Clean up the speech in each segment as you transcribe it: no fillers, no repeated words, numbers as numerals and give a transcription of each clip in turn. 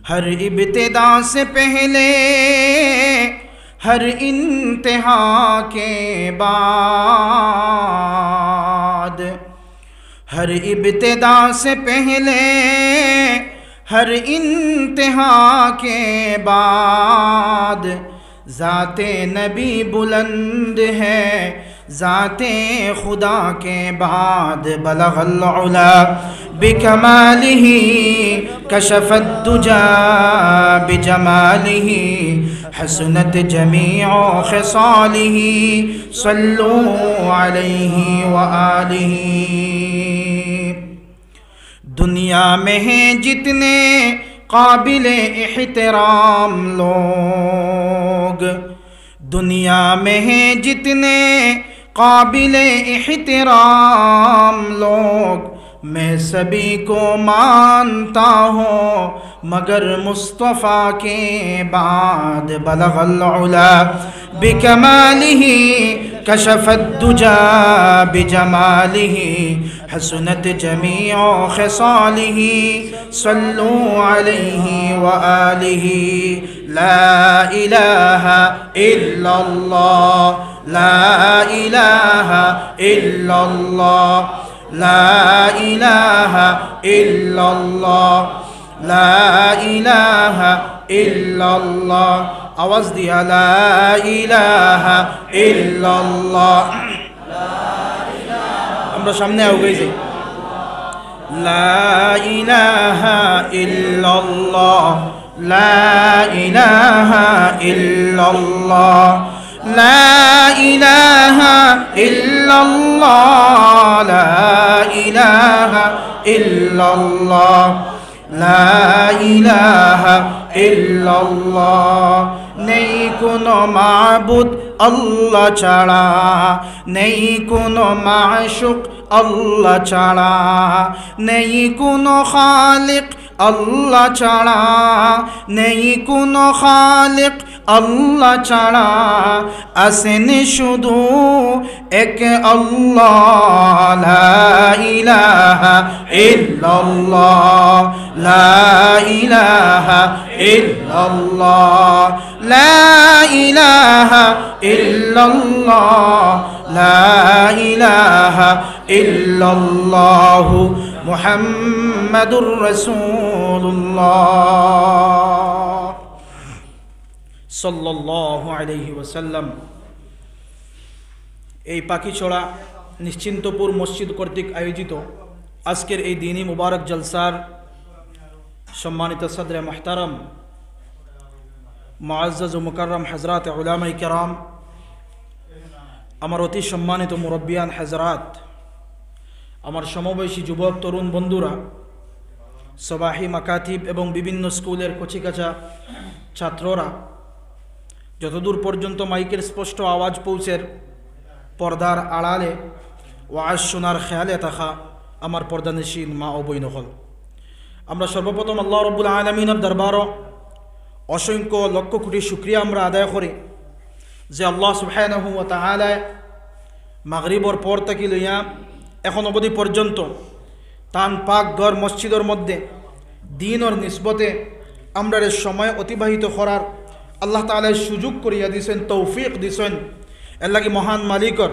हर इब्तिदा से पहले हर इंतहा के बाद, हर इब्तिदा से पहले हर इंतहा के बाद, ज़ाते नबी बुलंद है ज़ाते खुदा के बाद। बलगल उला बिकमालिही कशफत दुजा बिजमालिही हसनत जमीअ खिसालिही सल्लु अलैहि व आलिही। दुनिया में हैं जितने काबिले एहतराम लोग, दुनिया में हैं जितने काबिले एहतराम लोग, मैं सभी को मानता हूँ मगर मुस्तफ़ा के बाद। बलगल उला बिकमालिही कशफत दुजा बिजमालिही हसनत जमीअ खिसालिही सल्लु अलैहि व आलिही। ला इलाहा इल्लल्लाह, ला इलाहा इल्लल्लाह, ला इलाहा इल्लल्लाह, ला इलाहा इल्लल्लाह। आवाज दिया ला इलाहा इल्लल्लाह। আমরা সামনে আও গেছি। লা ইলাহা ইল্লাল্লাহ, লা ইলাহা ইল্লাল্লাহ, লা ইলাহা ইল্লাল্লাহ, লা ইলাহা ইল্লাল্লাহ, লা ইলাহা ইল্লাল্লাহ। নেই কোনো মাবুদ আল্লাহ ছাড়া, নেই কোনো মাশুক আল্লাহ ছাড়া, নেই কোনো খালিক আল্লাহ ছাড়া, নেই কোনো খালিক আল্লাহ ছাড়া, আসেন শুধু এক আল্লাহ। লা ইলাহা ইল্লাল্লাহ, লা ইলাহা ইল্লাল্লাহ, লা ইলাহা ইল্লাল্লাহ, লা ইলাহা ইল্লাল্লাহ মুহাম্মাদুর রাসূলুল্লাহ সাল্লাল্লাহু আলাইহি ওয়াসাল্লাম। এই পাখিছড়া নিশ্চিন্তপুর মসজিদ কর্তৃক আয়োজিত আজকের এই দিনী মুবারক জলসার সম্মানিত সদরে মুহতারাম মুআজ্জাজ ও মুকাররম হযরত উলামায়ে কেরাম, আমার অতি সম্মানিত মুরব্বিয়ান হযরত, আমার সমবয়সী যুবক তরুণ বন্ধুরা, সবাহি মাকাতিব এবং বিভিন্ন স্কুলের কচিকাচা ছাত্ররা, যতদূর পর্যন্ত মাইকের স্পষ্ট আওয়াজ পৌঁছের পর্দার আড়ালে ওয়াজ শোনার খেয়ালে থাকা আমার পর্দানশীন মা ও বইন হল, আমরা সর্বপ্রথম আল্লাহ রব্বুল আলামিনের দরবারও অসংখ্য লক্ষ কোটি শুকরিয়া আমরা আদায় করি যে আল্লাহ সুবহানাহু ওয়া তাআলা মাগরিবর পর থেকে লইয়া এখন অবধি পর্যন্ত তান পাক ঘর মসজিদের মধ্যে দিনের নিসবতে আমরা সময় অতিবাহিত করার আল্লাহ তাআলা সুযোগ করিয়া দিয়েছেন, তৌফিক দিয়েছেন। এর লাগি মহান মালিকর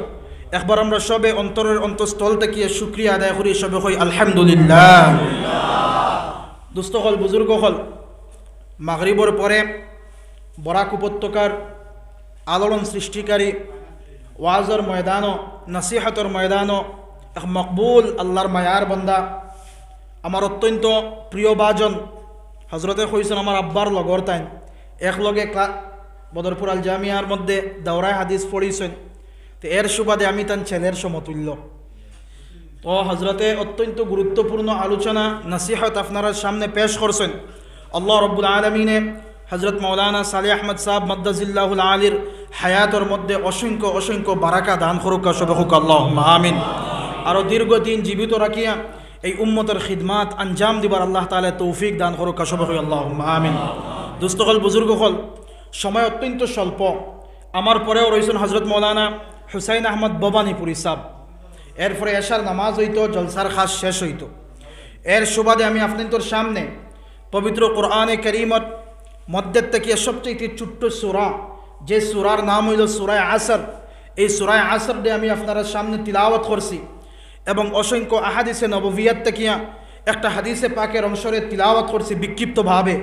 একবার আমরা সবে অন্তরের অন্তঃস্থল থেকে শুকরিয়া আদায় করি, সবে হই আলহামদুলিল্লাহ। দুস্থ হল, বুজুর্গ হল, মাগরিবর পরে বরাক উপত্যকার আলোড়ন সৃষ্টিকারী ওয়াজর ময়দানও নসিহতর ময়দানও এক মকবুল আল্লাহর মায়ার বন্দা, আমার অত্যন্ত প্রিয় বাজন হজরতে কইছেন আমার আব্বার লগর তাইন একলগে বদরপুর আল জামিয়ার মধ্যে দাওরায় হাদিস পড়িছেন, তো এর সুবাদে আমি তার ছেলের সমতুল্য। তো হজরতে অত্যন্ত গুরুত্বপূর্ণ আলোচনা নসিহত আপনার সামনে পেশ করছেন। আল্লাহ রব্বুল আলমিনে হজরত মৌলানা সালেহ আহমদ সাহেব মদ্দাজিল্লাহুল আলীর হায়াতর মধ্যে অসংখ্য অসংখ্য বারাকা দান করুক, সবহুক আল্লাহুম্মা আমিন। আরও দীর্ঘদিন জীবিত রাখিয়া এই উম্মতের খিদমাত আঞ্জাম দিবার আল্লাহ তাআলা তৌফিক দান করুক, সবহুক আল্লাহুম্মা আমিন। দুস্থকল বুজুর্গ হল, সময় অত্যন্ত স্বল্প। আমার পরেও রয়েছেন হজরত মৌলানা হুসাইন আহমদ ববানীপুরি সাহেব। এরপরে এশার নামাজ হইতো, জলসার খাস শেষ হইতো। এর সুবাদে আমি আপনাদের সামনে পবিত্র কোরআনে কারীমের মধ্যে থেকে সবচেয়ে ছোট্ট সূরা, যে সূরার নাম হইল সূরা আসর। এই সূরা আসর দিয়ে আমি আপনাদের সামনে তিলাওয়াত করছি এবং অসংখ্য আহাদিসে নববিয়াত থেকে একটা হাদিসে পাকের অংশরে তিলাওয়াত করছি বিক্ষিপ্তভাবে।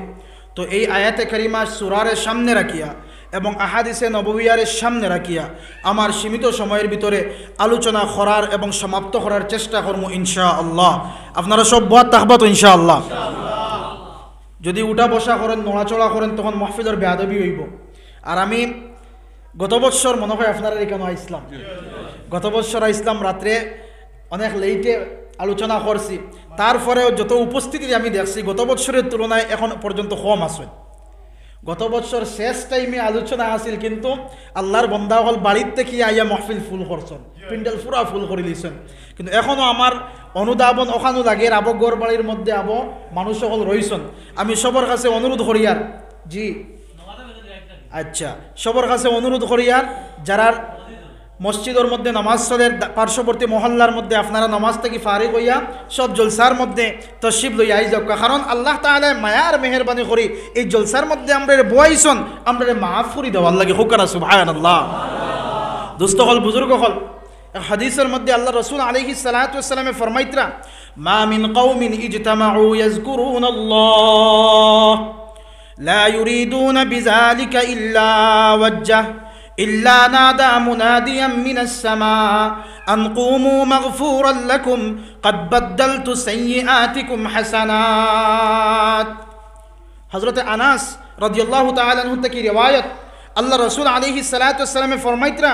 তো এই আয়াতে কারিমা সূরারের সামনে রাখিয়া এবং আহাদিসে নববিয়ারের সামনে রাখিয়া আমার সীমিত সময়ের ভিতরে আলোচনা করার এবং সমাপ্ত করার চেষ্টা করব ইনশাআল্লাহ। আপনারা সব বয়াত থাকবা তো ইনশাআল্লাহ? যদি উঠা বসা করেন, নড়াচড়া করেন, তখন মাহফিলের বেয়াদবি হইব। আর আমি গত বৎসর মনে হয় আপনারা এখানে আইসলাম, গত বৎসর আইসলাম রাত্রে অনেক লেটে আলোচনা করছি। তারপরেও যত উপস্থিতি আমি দেখছি গত বৎসরের তুলনায় এখন পর্যন্ত কম আছে। গত বছর শেষ টাইমে আলোচনা আসিল, কিন্তু আল্লাহর বন্দা হল বাড়ির থেকে আইয়া মাহফিল ফুল করছেন, প্যান্ডেল পুরা ফুল করে দিয়েছেন। কিন্তু এখনও আমার অনুধাবন ওখানো লাগে, আবো গড় বাড়ির মধ্যে আবো মানুষ সকল রয়েছেন। আমি সবার কাছে অনুরোধ করিয়ার, জি আচ্ছা, সবার কাছে অনুরোধ করিয়ার যারা মসজিদের মধ্যে নামাজ চলের পার্শ্ববর্তী মহল্লার মধ্যে আপনারা নামাজ থেকে ফারিগ হইয়া সব জলসার মধ্যে তশরিফ লইয়া আই যাও, কারণ আল্লাহ তাআলা মায়ার মেহেরবানি করি এই জলসার মধ্যে আমরা বয়াইছন, আমরা মাফ করি দেওয়ার লাগে। হুকারা সুবহানাল্লাহ। দোস্ত হল, বুজুর্গ হল, হাদিসের মধ্যে আল্লাহ রাসূল আলাইহিস সালাতু ওয়াস সালামে ফরমাইতরা, মা মিন কওমিন ইজতামাউ ইয়াযকুরুনাল্লাহ লা ইউরিদুনা বিযালিকা ইল্লা ওয়াজহ إلا نادى مناديا من السماء أن قوموا مغفورا لكم قد بدلت سيئاتكم حسنات। حضرت আনাস রাদিয়াল্লাহু তাআলা আনহু থেকে রিওয়ায়াত, আল্লাহ রাসূল আলাইহিস সালাতু ওয়াস সালামে ফরমাইতরা,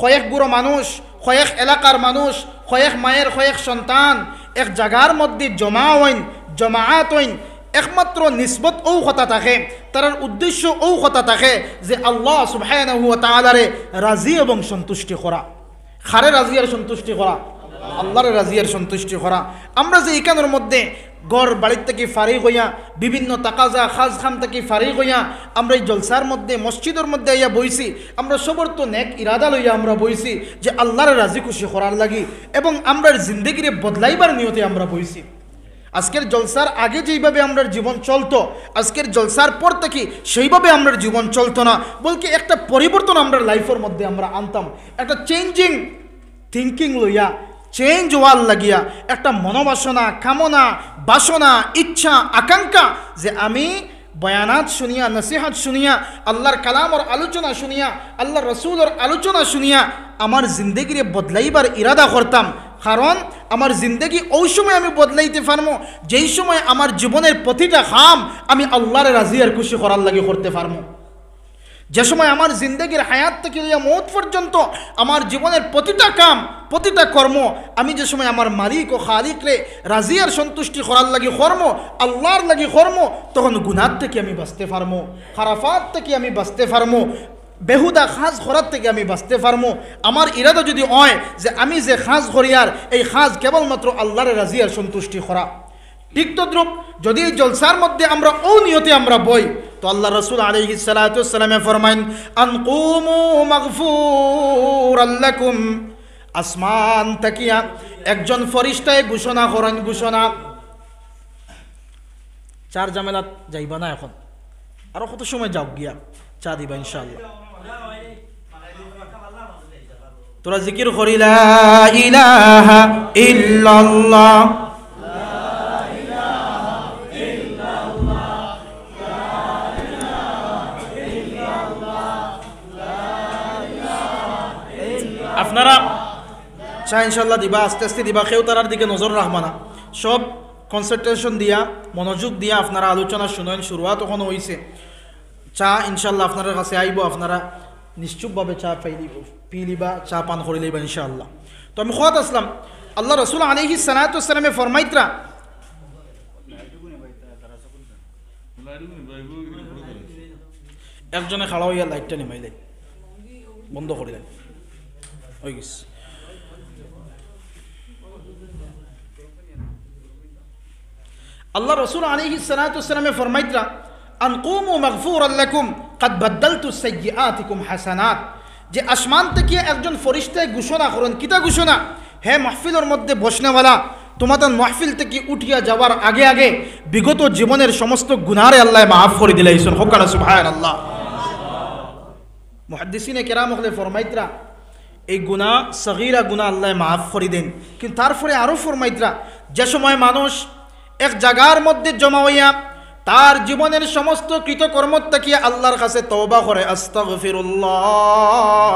কয়েক গুরো মানুষ, কয়েক এলাকার মানুষ, কয়েক মায়ের কয়েক সন্তান এক জায়গার মধ্যে জমা হইন, জমাআত হইন, একমাত্র নিসবত ও কথা থাকে, তার উদ্দেশ্য ও কথা থাকে যে আল্লাহ সুবহানাহু ওয়া তাআলারে রাজি এবং সন্তুষ্টি করা। খারে রাজি আর সন্তুষ্টি করা, আল্লাহর রাজি আর সন্তুষ্টি করা। আমরা যে এখানের মধ্যে গড় বাড়ির থেকে ফারিগ হইয়া, বিভিন্ন তাকাজা খাজ খাম থেকে ফারিগ হইয়া আমরা এই জলসার মধ্যে মসজিদের মধ্যে আইয়া বইছি, আমরা সবর তো নেক ইরাদা লইয়া আমরা বইছি যে আল্লাহর রাজি খুশি করার লাগি এবং আমরা জিন্দেগিরে বদলাইবার নিয়তে আমরা বইছি। আজকের জলসার আগে যেইভাবে আমরা জীবন চলতো, আজকের জলসার পর থেকে সেইভাবে আমরা জীবন চলতো না, বলকে একটা পরিবর্তন আমরা লাইফের মধ্যে আমরা আনতাম। একটা চেঞ্জিং থিঙ্কিং লইয়া, চেঞ্জ ওয়াল লাগিয়া একটা মনোবাসনা, কামনা, বাসনা, ইচ্ছা, আকাঙ্ক্ষা যে আমি বয়ানাত শুনিয়া, নসিহাত শুনিয়া, আল্লাহর কালামর আলোচনা শুনিয়া, আল্লাহ রসুলের আলোচনা শুনিয়া আমার জিন্দগিরে বদলাইবার ইরাদা করতাম। কারণ আমার জিন্দগি ওই সময় আমি বদলাইতে পারবো যেই সময় আমার জীবনের প্রতিটা কাম আমি আল্লাহর রাজি আর খুশি করার লাগে করতে পারবো। যে সময় আমার জিন্দগির হায়াত থেকে মৌত পর্যন্ত আমার জীবনের প্রতিটা কাম, প্রতিটা কর্ম আমি যে সময় আমার মালিক ও খালিকরে রাজি আর সন্তুষ্টি করার লাগে কর্ম, আল্লাহর লাগে কর্ম, তখন গুনাহ থেকে আমি বাঁচতে পারবো, খারাফাত থেকে আমি বাঁচতে পারবো, বেহুদা খাজ করার থেকে আমি বাঁচতে পারবো। আমার ইরাদা যদি হয় যে আমি যে খাজ করি আর এই খাজ কেবলমাত্র আল্লাহর রাজি আর সন্তুষ্টি করা। ঠিক তদ্রুপ যদি এই জলসার মধ্যে আমরা ও নিয়তে আমরা বই, তো আল্লাহ রাসূল আলাইহিস সালাতু ওয়াস সালামে ফরমাইন, আন কুমু মাগফুরাল লাকুম, আসমান তাকিয়া একজন ফেরেশতায় ঘোষণা করেন, ঘোষণা, চার জামেলাত যাইবা না, এখন আরো কত সময় যাও গিয়া চা দিবা ইনশাআল্লাহ। তোরা জিকির করি লা ইলাহা ইল্লাল্লাহ, আপনারা চা ইনশাল্লাহ দিবা, আস্তে আস্তে দিবা, কেউ তারার দিকে নজর রাখবা না, সব কনসেন্ট্রেশন দিয়া, মনোযোগ দিয়া আপনারা আলোচনা শুনেন। শুরুয়াত তখন হয়েছে, চা ইনশাল্লাহ আপনার কাছে আইব, আপনারা নিশ্চুপভাবে চা পি লিবা, চা পান করে লিবা ইনশাআল্লাহ। তো আমি খোয়াত আসলাম, আল্লাহ রাসূল আলাইহিস সালাতু ওয়াস সালামে ফরমাইতরা, একজনে খাড়া হইয়া লাইটটা নিমাইলেন, বন্ধ করিলেন, হয়ে গেছে। আল্লাহ রাসূল আলাইহিস সালাতু ওয়াস সালামে ফরমাইতরা, আন কুমু মাগফুরাল লাকুম কাদ বাদদালতু সাইয়্যাতিকুম হাসানাত, যে আসমান থেকে একজন ফেরেশতা ঘোষণা করেন, কিতা ঘোষণা? হে মাহফিলের মধ্যে বসনেওয়ালা, তোমাদের মাহফিল থেকে উঠিয়া যাওয়ার আগে আগে বিগত জীবনের সমস্ত গুনাহরে আল্লাহ মাফ করে দিলাইছেন। হোকানা সুবহানাল্লাহ। মুহাদ্দিসিনে কেরাম হলে ফরমাইতরা এই গুনাহ সগীরা গুনাহ আল্লাহ মাফ করে দেন, কিন্তু তারপরে আরও ফরমাইতরা যে সময় মানুষ এক জায়গার মধ্যে জমা হইয়া তার জীবনের সমস্ত কৃতকর্ম তাকিয়া আল্লাহর কাছে তওবা করে, আস্তাগফিরুল্লাহ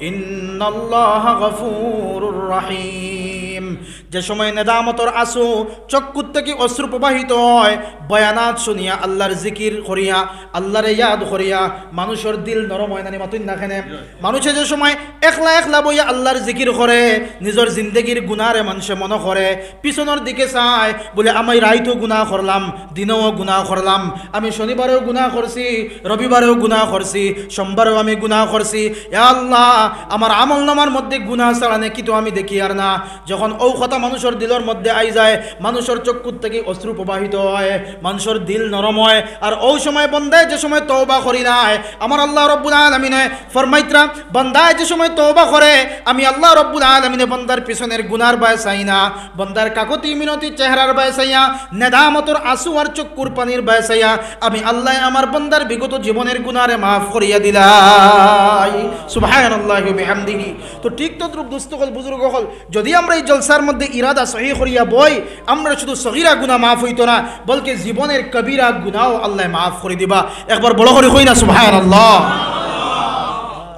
ইন্নাল্লাহা গফুরুর রহিম, যে সময় নেদামতর আসু চক্ষু থেকে অশ্রু প্রবাহিত হয়, বয়ানাত শুনিয়া আল্লাহর জিকির করিয়া আল্লাহর ইয়াদ করিয়া মানুষের দিল নরম হয় না মাতুন না খেনে। মানুষে যে সময় একলা একলা বইয়া আল্লাহর জিকির করে নিজের জিন্দগির গুনারে মানুষে মনে করে, পিছনের দিকে চায় বলে আমি রাইতো গুনাহ করলাম, দিনেও গুনাহ করলাম, আমি শনিবারেও গুনাহ করছি, রবিবারেও গুনাহ করছি, সোমবারেও আমি গুনাহ করছি, ইয়া আল্লাহ আমার আমল নামার মধ্যে গুনাহ ছাড়া নাকি তো আমি দেখি আর না। যখন ও কথা মানুষের দিলের মধ্যে আই যায়, মানুষের চক্ষু থেকে অশ্রু প্রবাহিত হয়, মানুষের দিল নরম হয়, আর ওই সময় বন্দায় যে সময় তওবা করি নাই, আমার আল্লাহ রব্বুল আলামিনে ফরমাইতরা বন্দায় যে সময় তওবা করে আমি আল্লাহ রব্বুল আলামিনে বন্দার পিছনের গুনার বায় চাই না, বন্দার কাকতি মিনতি চেহারার বায় চাইয়া, নেদামতর আসু আর চক্ষুর পানির বায় চাইয়া আমি আল্লাহ আমার বন্দার বিগত জীবনের গুনারে মাফ করিয়া দিলাই। সুবহানাল্লাহি ওয়া বিহামদিহি। তো ঠিক তদ্রুপ দুস্থকল বুজুর্গ হল, যদি আমরা এই জলসার মধ্যে ইরাদা সহি করিয়া বই, আমরা শুধু সগীরা গুনাহ মাফ হইতো না, বলকে জীবনের কবিরা গুনাহ আল্লাহ মাফ করে দিবা। একবার বড় করে কই না সুবহানাল্লাহ।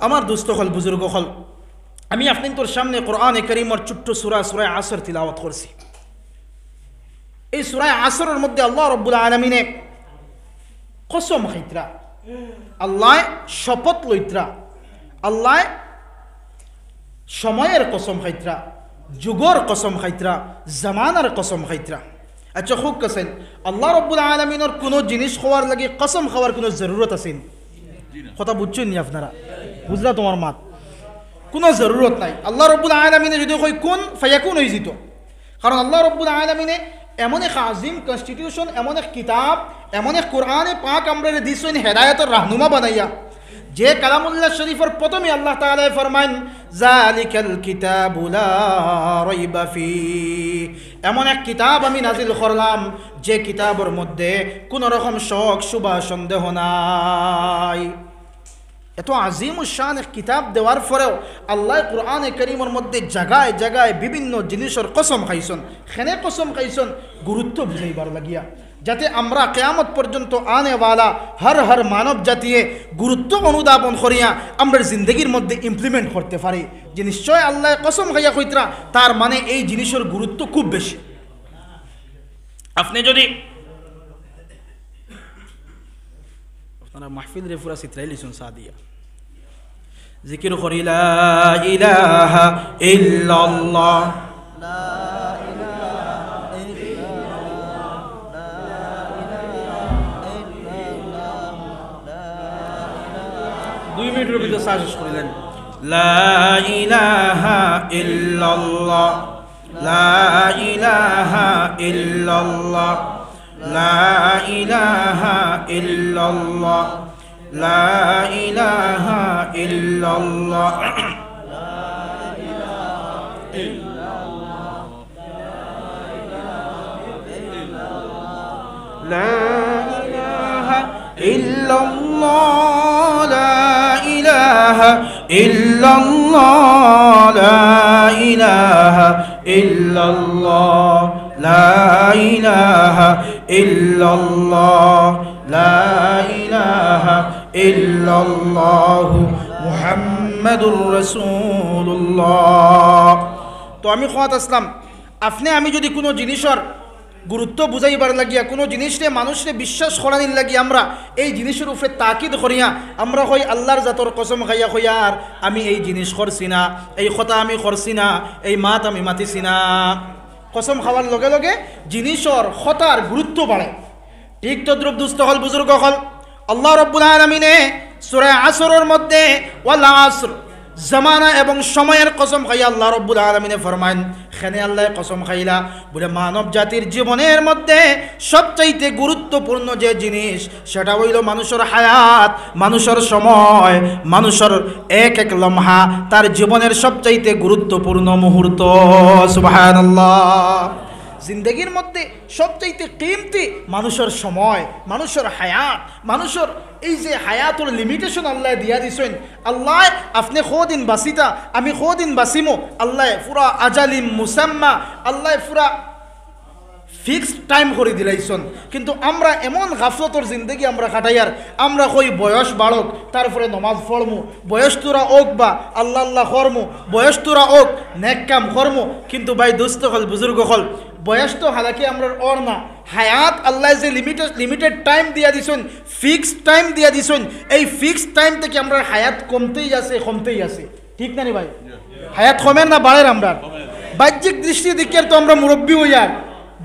আমার দুস্থকল বুজুর্গ হল, আমি আপনাদের সামনে কোরআনে কারীমের ছোট্ট সূরা সূরা আসর তিলাওয়াত করছি। এই সূরা আসরের মধ্যে আল্লাহ রাব্বুল আলামিনে কসম খাইতরা, আল্লাহ শপথ লইতরা, আল্লাহ সময়ের কসম খাইতরা, যুগর কসম খাইতরা, জামানার কসম খাইতরা। আচ্ছা খুব কাছেন আল্লাহ রাব্বুল আলামিনের কোনো জিনিস খাওয়ার লাগে কসম খাওয়ার কোনো জরুরত আছে? কথা বুঝছেন নি আপনারা? বুঝলা তোমার মাত? কোনো জরুরত নাই। আল্লাহ রাব্বুল আলামিনে যদি কই কোন ফায়াকুন হয়ে যেত, কারণ আল্লাহ রাব্বুল আলামিনে এমন এক আজিম কনস্টিটিউশন, এমন এক কিতাব, এমন এক কোরআনে পাক আমরা দিছেন হেদায়েতের রাহনুমা বানাইয়া, যে কালামুল্লাহ শরীফের প্রথমে আল্লাহ তাআলা ফরমান যালিকাল কিতাবু লা রাইবা ফি, এমন এক কিতাব আমি নাজিল করলাম যে কিতাবের মধ্যে কোন রকম শক শুবা সন্দেহ নাই। এত আজিম শান এক কিতাব দেওয়ার পরেও আল্লাহ কোরআনে কারীমের মধ্যে জায়গায় জায়গায় বিভিন্ন জিনিসের কসম খাইছেন। খেনে কসম খাইছেন গুরুত্ব বুঝাইবার লাগিয়া, যাতে আমরা কিয়ামত পর্যন্ত আনেওয়ালা হর মানব জাতিয়ে গুরুত্ব অনুধাবন করিয়া আমরা জিন্দগির মধ্যে ইমপ্লিমেন্ট করতে পারি যে নিশ্চয় আল্লাহ কসম খাইয়া কইতরা, তার মানে এই জিনিসের গুরুত্ব খুব বেশি। আপনি যদি আপনারা মাহফিল রে পুরা চিত্রাই লিখুন সাদিয়া জিকির করি লা ইলাহা ইল্লাল্লাহ, লা ইলাহা ইল্লাল্লাহ, 2 মিনিটের ভিতরে সাজেশ করিলেন লা ইলাহা ইল্লাল্লাহ, লা ইলাহা ইল্লাল্লাহ, লা ইলাহা ইল্লাল্লাহ, লা ইলাহা ইল্লাল্লাহ, লা ইলাহা ইল্লাল্লাহ, লা ইলাহা ইল্লাল্লাহ, লা ইলাহা ইল্লাল্লাহ, লা ইলাহা ইল্লাল্লাহ, লা ইলাহা ইল্লাল্লাহ, লা ইলাহা ইল্লাল্লাহ মুহাম্মাদুর রাসূলুল্লাহ। তো আমি খোয়াত আসলাম, আপনি আমি যদি কোনো জিনিসের গুরুত্ব বুঝাইবার লাগিয়া, কোনো জিনিসে মানুষে বিশ্বাস করানির লাগি আমরা এই জিনিসের উপরে তাকিদ করিয়া আমরা হই আল্লাহর জাতর কসম খাইয়া হইয়ার আমি এই জিনিস করছি না, এই কথা আমি করছি না, এই মাত আমি মাতিছি না। কসম খাওয়ার লগে লগে জিনিসের কথার গুরুত্ব বাড়ে। ঠিক তদ্রুপ দুস্থ হল বুজুর্গ হল, আল্লাহ রাব্বুল আলামিনে সূরা আসরের মধ্যে ওয়াল আসর জামানা এবং সময়ের কসম খাইয়া আল্লাহ রাব্বুল আলামিনে ফরমান, খেনে আল্লাহ কসম খাইলা বলে মানব জাতির জীবনের মধ্যে সবচাইতে গুরুত্বপূর্ণ যে জিনিস সেটা হইল মানুষের হায়াত, মানুষের সময়, মানুষের এক এক লম্হা তার জীবনের সবচাইতে গুরুত্বপূর্ণ মুহূর্ত। সুবহানাল্লাহ। জিন্দগির মধ্যে সবচাইতে কিমতি মানুষের সময়, মানুষের হায়াত, মানুষের এই যে হায়াতর লিমিটেশন আল্লাহ দিয়া দিছেন। আল্লাহ আপনি দিন বাসিতা, আমি দিন বাসিমো, আল্লাহ পুরা আজালিম মুসাম্মা, আল্লাহ পুরা ফিক্সড টাইম করে দিলাইছন। কিন্তু আমরা এমন গাফলতর জিন্দগি আমরা কাটাইয়ার, আমরা কই বয়স বাড়ক তারপরে নমাজ পড়মু, বয়স তোরা ওক বা আল্লাহ আল্লাহ করমু, বয়স তোরা ওক নেক কাম করমু। কিন্তু ভাই দোস্ত হল বুজুর্গ হল, বয়স তো হালাকি আমরা ওর না, হায়াত আল্লাহ যে লিমিটেড টাইম দিয়া দিছেন, ফিক্সড টাইম দিয়া দিছেন, এই ফিক্সড টাইম থেকে আমরা হায়াত কমতেই আছে। ঠিক না নি ভাই? হায়াত কমের না বাড়ের? আমরা বাহ্যিক দৃষ্টি দিকে তো আমরা মুরব্বী হইয়ার,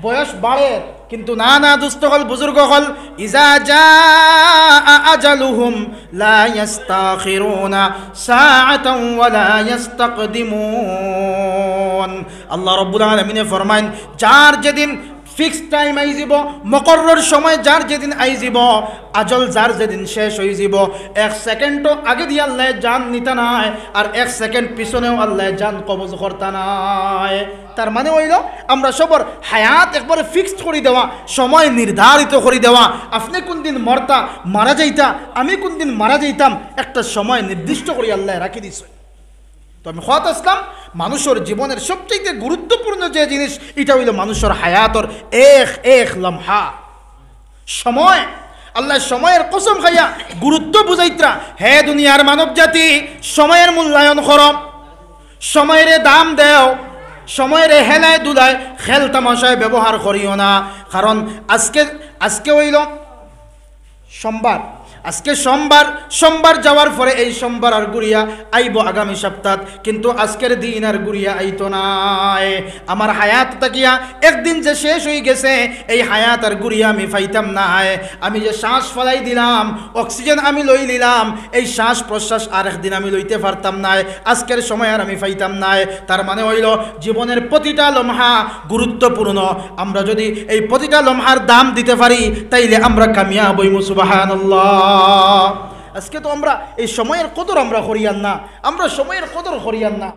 বয়স বাড়ে, কিন্তু না দুস্থ হল বুজুর্গ হল, ইজা জাআ আজালুহুম লা ইস্তাখিরুনা সাআতান ওয়া লা ইস্তাকদিমুন। আল্লাহ রাব্বুল আলামিন ফরমাইন, যার যেদিন ফিক্স টাইম আই যাব, মুকররর সময় যার যেদিন আই যাব, আজল যার যেদিন শেষ হয়ে যাব, 1 সেকেন্ডও আগে দিয়ে আল্লাহ জান নিতা নাই, আর 1 সেকেন্ড পিছনেও আল্লাহ জান কবজ করতা নাই। তার মানে হইল আমরা সবার হায়াত একবারে ফিক্সড করে দেওয়া, সময় নির্ধারিত করে দেওয়া। আপনি কোন দিন মারা যাইতা, আমি কোন দিন মারা যাইতাম, একটা সময় নির্দিষ্ট করে আল্লাহ রাখি দিছে। তো আমি খোয়াত আসলাম, মানুষের জীবনের সবচেয়ে গুরুত্বপূর্ণ যে জিনিস, এটা হইল মানুষের হায়াতর এক লম্হা সময়। আল্লাহ সময়ের কসম খাইয়া গুরুত্ব বুঝাইত্রা, হে দুনিয়ার মানব জাতি, সময়ের মূল্যায়ন করো, সময়ের দাম দেও, সময়ের হেলায় দুলায় খেল তামাশায় ব্যবহার করিও না। কারণ আজকে হইল সোমবার, আজকে সোমবার যাওয়ার পরে এই সোমবার আর গুড়িয়া আইব আগামী সপ্তাহ, কিন্তু আজকের দিন আর গুড়িয়া আইতো নাই। আমার হায়াত তাকিয়া একদিন যে শেষ হয়ে গেছে, এই হায়াত আর গুড়িয়া আমি পাইতাম নাই। আমি যে শ্বাস ফলাই দিলাম, অক্সিজেন আমি লই নিলাম, এই শ্বাস প্রশ্বাস আর একদিন আমি লইতে পারতাম নাই, আজকের সময় আর আমি পাইতাম নাই। তার মানে হইল জীবনের প্রতিটা লম্হা গুরুত্বপূর্ণ। আমরা যদি এই প্রতিটা লম্হার দাম দিতে পারি, তাইলে আমরা কামিয়াব হইমু। সুবহানাল্লাহ। আজকে তো আমরা এই সময়ের কদর আমরা করিয়ান না, আমরা সময়ের কদর করিয়ান না।